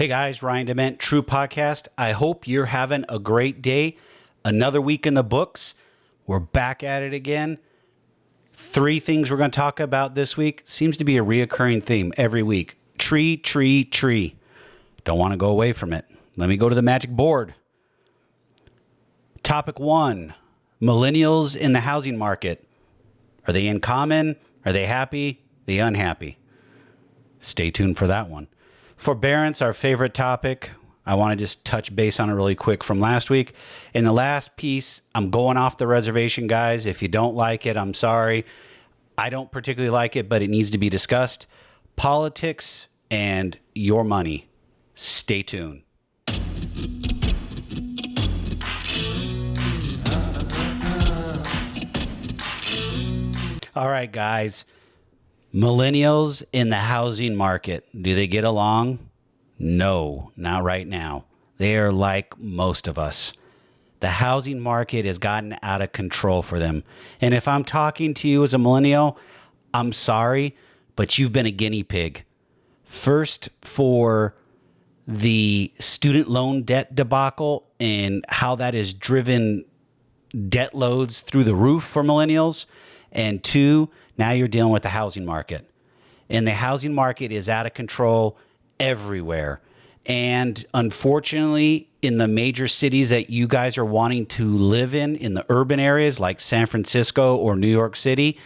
Hey guys, Ryan Dement, True Podcast. I hope you're having a great day. Another week in the books. We're back at it again. 3 things we're going to talk about this week. Seems to be a reoccurring theme every week. Tree, tree, tree. Don't want to go away from it. Let me go to the magic board. Topic 1, millennials in the housing market. Are they in common? Are they happy? Are they unhappy? Stay tuned for that one. Forbearance, our favorite topic. I want to just touch base on it really quick from last week. In the last piece, I'm going off the reservation, guys. If you don't like it, I'm sorry. I don't particularly like it, but it needs to be discussed. Politics and your money. Stay tuned. All right, guys. Millennials in the housing market. Do they get along? No, not right now. They are like most of us. The housing market has gotten out of control for them. And if I'm talking to you as a millennial, I'm sorry, but you've been a guinea pig. First, for the student loan debt debacle and how that has driven debt loads through the roof for millennials. And 2, now you're dealing with the housing market. And the housing market is out of control everywhere. And unfortunately, in the major cities that you guys are wanting to live in the urban areas like San Francisco or New York City,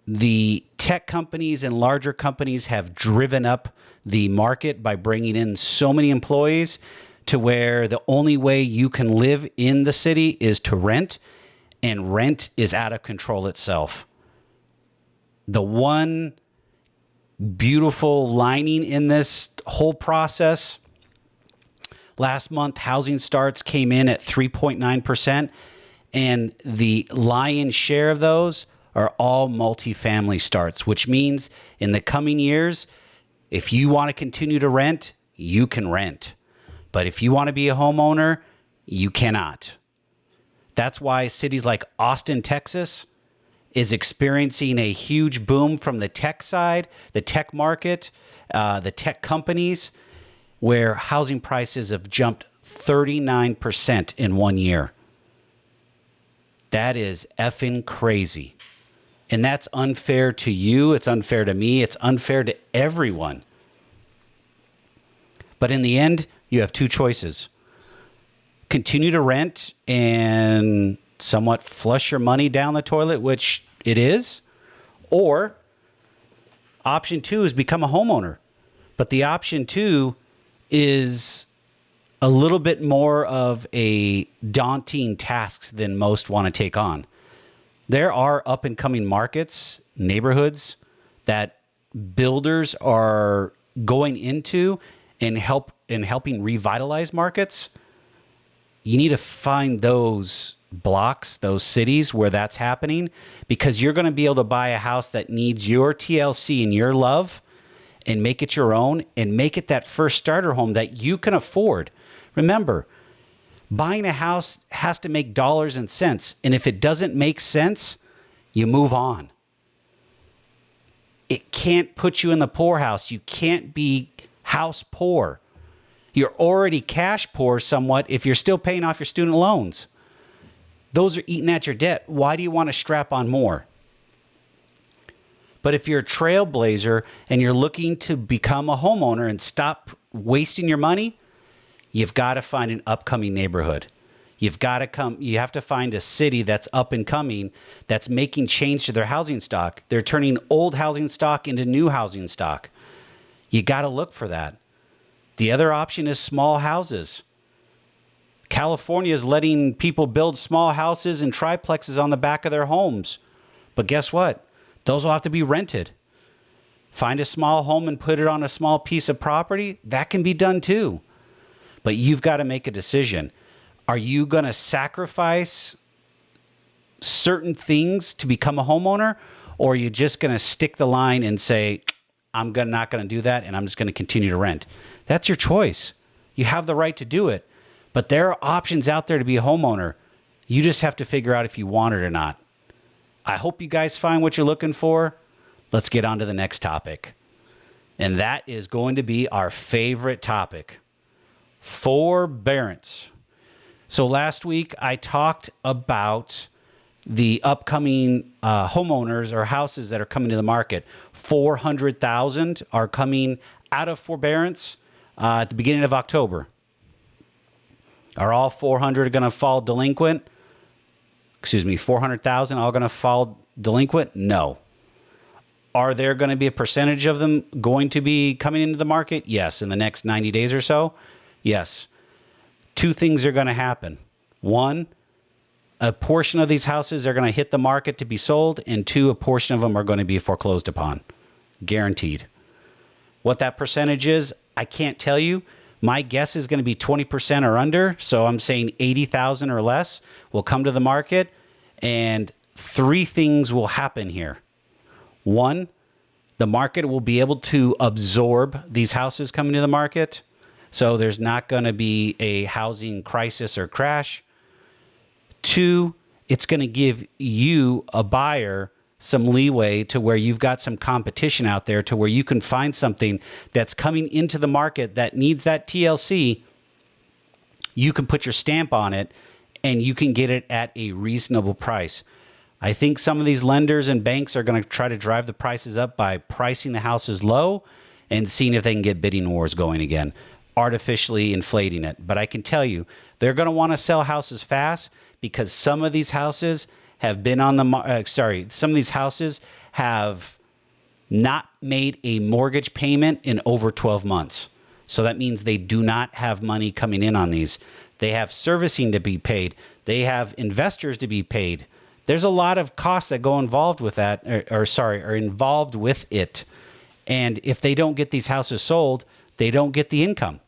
the tech companies and larger companies have driven up the market by bringing in so many employees to where the only way you can live in the city is to rent, and rent is out of control itself. The one beautiful lining in this whole process, last month, housing starts came in at 3.9%, and the lion's share of those are all multifamily starts, which means in the coming years, if you want to continue to rent, you can rent. But if you want to be a homeowner, you cannot. That's why cities like Austin, Texas, is experiencing a huge boom from the tech side, the tech market, the tech companies, where housing prices have jumped 39% in 1 year. That is effing crazy. And that's unfair to you. It's unfair to me. It's unfair to everyone. But in the end, you have 2 choices. Continue to rent and somewhat flush your money down the toilet, which it is, or option 2 is become a homeowner. But the option 2 is a little bit more of a daunting task than most want to take on. There are up and coming markets, neighborhoods that builders are going into and helping revitalize markets. You need to find those blocks, those cities where that's happening, because you're going to be able to buy a house that needs your TLC and your love and make it your own and make it that first starter home that you can afford. Remember, buying a house has to make dollars and cents. And if it doesn't make sense, you move on. It can't put you in the poorhouse. You can't be house poor. You're already cash poor somewhat if you're still paying off your student loans. Those are eating at your debt. Why do you want to strap on more? But if you're a trailblazer and you're looking to become a homeowner and stop wasting your money, you've got to find an upcoming neighborhood. You have to find a city that's up and coming, that's making change to their housing stock. They're turning old housing stock into new housing stock. You got to look for that. The other option is small houses. California is letting people build small houses and triplexes on the back of their homes. But guess what? Those will have to be rented. Find a small home and put it on a small piece of property. That can be done too. But you've got to make a decision. Are you going to sacrifice certain things to become a homeowner? Or are you just going to stick the line and say, I'm not going to do that and I'm just going to continue to rent? That's your choice. You have the right to do it. But there are options out there to be a homeowner. You just have to figure out if you want it or not. I hope you guys find what you're looking for. Let's get on to the next topic. And that is going to be our favorite topic, forbearance. So last week I talked about the upcoming homeowners or houses that are coming to the market. 400,000 are coming out of forbearance at the beginning of October. Are all 400 going to fall delinquent? 400,000 all going to fall delinquent? No. Are there going to be a percentage of them going to be coming into the market? Yes. In the next 90 days or so? Yes. Two things are going to happen. One, a portion of these houses are going to hit the market to be sold, and two, a portion of them are going to be foreclosed upon. Guaranteed. What that percentage is, I can't tell you. My guess is going to be 20% or under, so I'm saying 80,000 or less will come to the market, and three things will happen here. One, the market will be able to absorb these houses coming to the market, so there's not going to be a housing crisis or crash. Two, it's going to give you, a buyer, some leeway to where you've got some competition out there to where you can find something that's coming into the market that needs that TLC. You can put your stamp on it and you can get it at a reasonable price. I think some of these lenders and banks are going to try to drive the prices up by pricing the houses low and seeing if they can get bidding wars going again, artificially inflating it. But I can tell you, they're going to want to sell houses fast because some of these houses have been on the some of these houses have not made a mortgage payment in over 12 months. So that means they do not have money coming in on these. They have servicing to be paid. They have investors to be paid. There's a lot of costs that go involved with that, are involved with it. And if they don't get these houses sold, they don't get the income.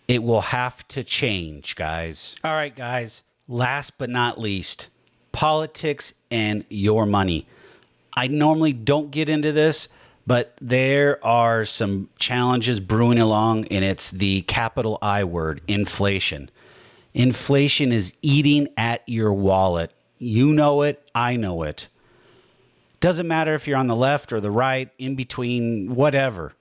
It will have to change, guys. All right, guys. Last but not least, politics and your money. I normally don't get into this, but there are some challenges brewing along, and it's the capital I word, inflation. Inflation is eating at your wallet. You know it. I know it. Doesn't matter if you're on the left or the right, in between, whatever.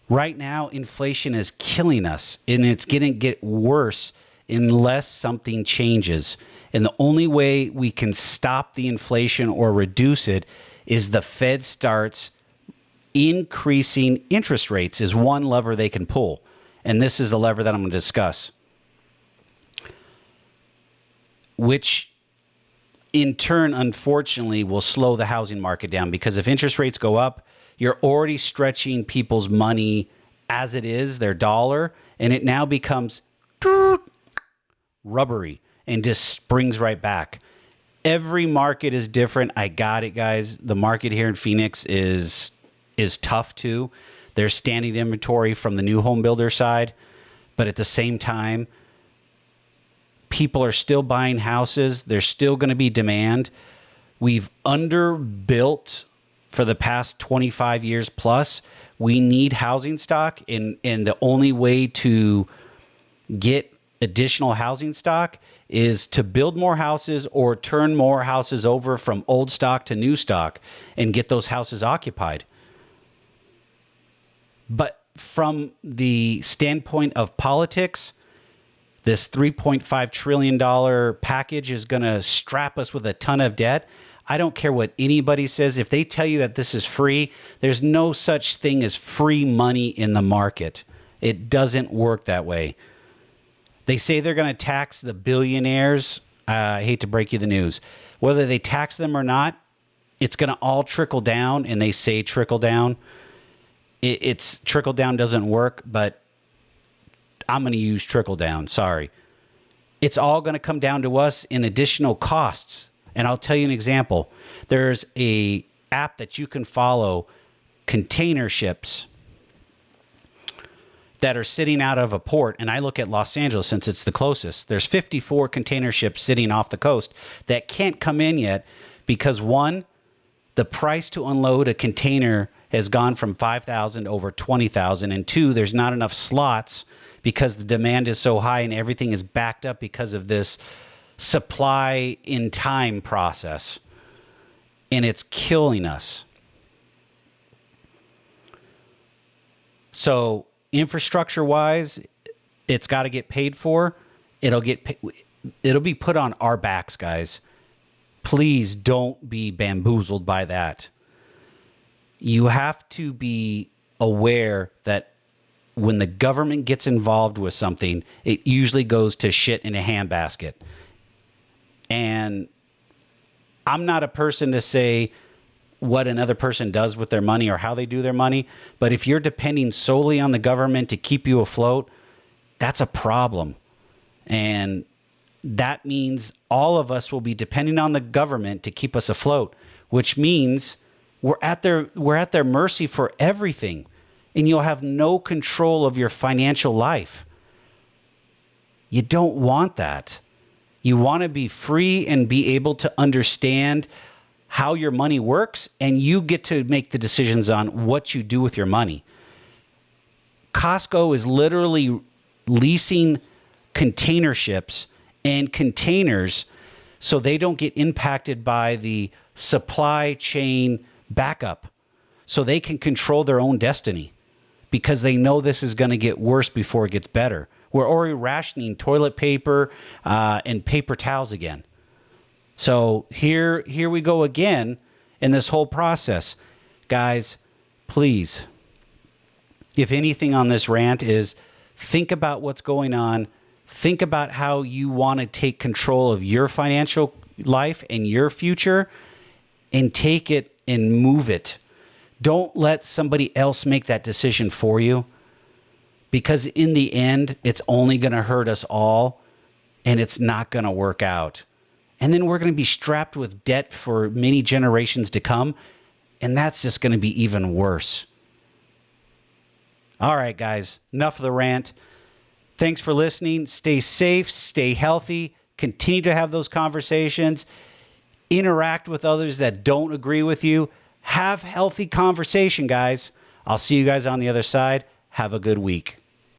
Right now, inflation is killing us, and it's going to get worse unless something changes. And the only way we can stop the inflation or reduce it is the Fed starts increasing interest rates is one lever they can pull. And this is the lever that I'm going to discuss, which in turn, unfortunately, will slow the housing market down, because if interest rates go up, you're already stretching people's money as it is, their dollar, and it now becomes rubbery and just springs right back. Every market is different. I got it, guys. The market here in Phoenix is tough too. There's standing inventory from the new home builder side, but at the same time, people are still buying houses. There's still going to be demand. We've underbuilt for the past 25 years plus. We need housing stock, and the only way to get additional housing stock is to build more houses or turn more houses over from old stock to new stock and get those houses occupied. But from the standpoint of politics, this $3.5 trillion package is going to strap us with a ton of debt. I don't care what anybody says. If they tell you that this is free, there's no such thing as free money in the market. It doesn't work that way. They say they're going to tax the billionaires. I hate to break you the news. Whether they tax them or not, it's going to all trickle down, and they say trickle down. It's trickle down doesn't work, but I'm going to use trickle down. Sorry. It's all going to come down to us in additional costs. And I'll tell you an example. There's a app that you can follow, container ships that are sitting out of a port. And I look at Los Angeles since it's the closest. There's 54 container ships sitting off the coast that can't come in yet because, one, the price to unload a container has gone from $5,000 over $20,000. And two, there's not enough slots because the demand is so high and everything is backed up because of this supply in time process. And it's killing us. So infrastructure wise, it's got to get paid for. It'll be put on our backs, guys. Please don't be bamboozled by that. You have to be aware that when the government gets involved with something, it usually goes to shit in a handbasket. And I'm not a person to say what another person does with their money or how they do their money. But if you're depending solely on the government to keep you afloat, that's a problem. And that means all of us will be depending on the government to keep us afloat, which means we're at their mercy for everything. And you'll have no control of your financial life. You don't want that. You want to be free and be able to understand how your money works, and you get to make the decisions on what you do with your money. Costco is literally leasing container ships and containers so they don't get impacted by the supply chain backup, so they can control their own destiny, because they know this is going to get worse before it gets better. We're already rationing toilet paper and paper towels again. So here we go again in this whole process. Guys, please, if anything on this rant is, think about what's going on. Think about how you want to take control of your financial life and your future, and take it and move it. Don't let somebody else make that decision for you, because in the end, it's only going to hurt us all, and it's not going to work out. And then we're going to be strapped with debt for many generations to come, and that's just going to be even worse. All right, guys, enough of the rant. Thanks for listening. Stay safe, stay healthy, continue to have those conversations, interact with others that don't agree with you. Have healthy conversation, guys. I'll see you guys on the other side. Have a good week.